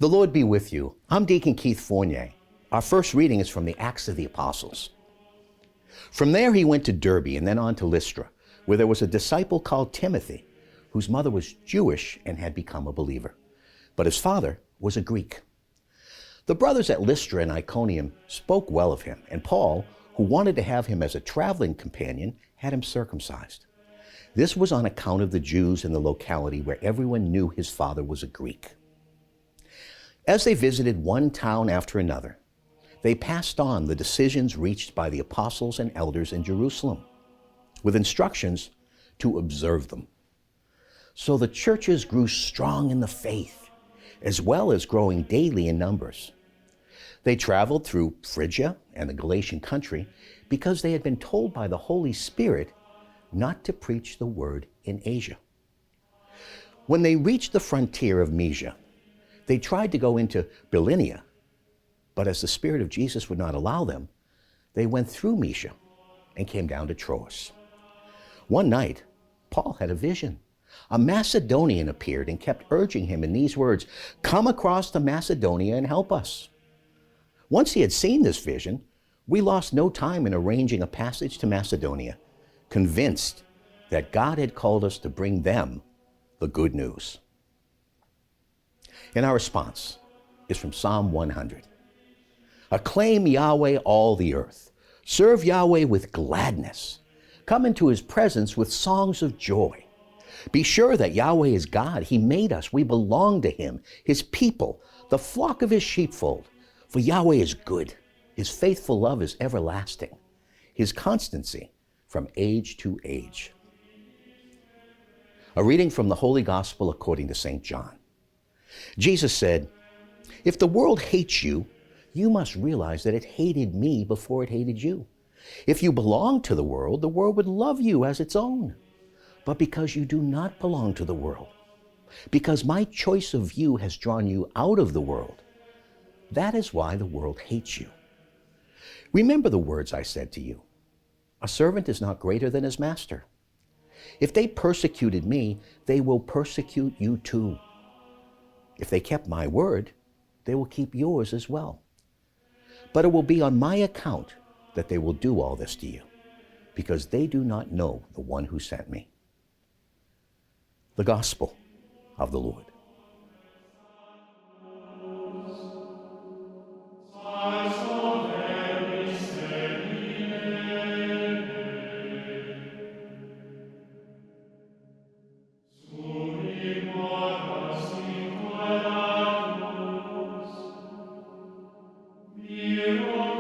The Lord be with you. I'm Deacon Keith Fournier. Our first reading is from the Acts of the Apostles. From there he went to Derbe and then on to Lystra, where there was a disciple called Timothy, whose mother was Jewish and had become a believer, but his father was a Greek. The brothers at Lystra and Iconium spoke well of him, and Paul, who wanted to have him as a traveling companion, had him circumcised. This was on account of the Jews in the locality where everyone knew his father was a Greek. As they visited one town after another, they passed on the decisions reached by the apostles and elders in Jerusalem, with instructions to observe them. So the churches grew strong in the faith, as well as growing daily in numbers. They traveled through Phrygia and the Galatian country because they had been told by the Holy Spirit not to preach the word in Asia. When they reached the frontier of Mysia, they tried to go into Bithynia, but as the Spirit of Jesus would not allow them, they went through Mysia and came down to Troas. One night, Paul had a vision. A Macedonian appeared and kept urging him in these words, "Come across to Macedonia and help us." Once he had seen this vision, we lost no time in arranging a passage to Macedonia, convinced that God had called us to bring them the good news. And our response is from Psalm 100. Acclaim Yahweh, all the earth. Serve Yahweh with gladness. Come into his presence with songs of joy. Be sure that Yahweh is God. He made us. We belong to him, his people, the flock of his sheepfold. For Yahweh is good. His faithful love is everlasting. His constancy from age to age. A reading from the Holy Gospel according to St. John. Jesus said, "If the world hates you, you must realize that it hated me before it hated you. If you belong to the world would love you as its own. But because you do not belong to the world, because my choice of you has drawn you out of the world, that is why the world hates you. Remember the words I said to you. A servant is not greater than his master. If they persecuted me, they will persecute you too. If they kept my word, they will keep yours as well. But it will be on my account that they will do all this to you, because they do not know the one who sent me." The Gospel of the Lord. Miro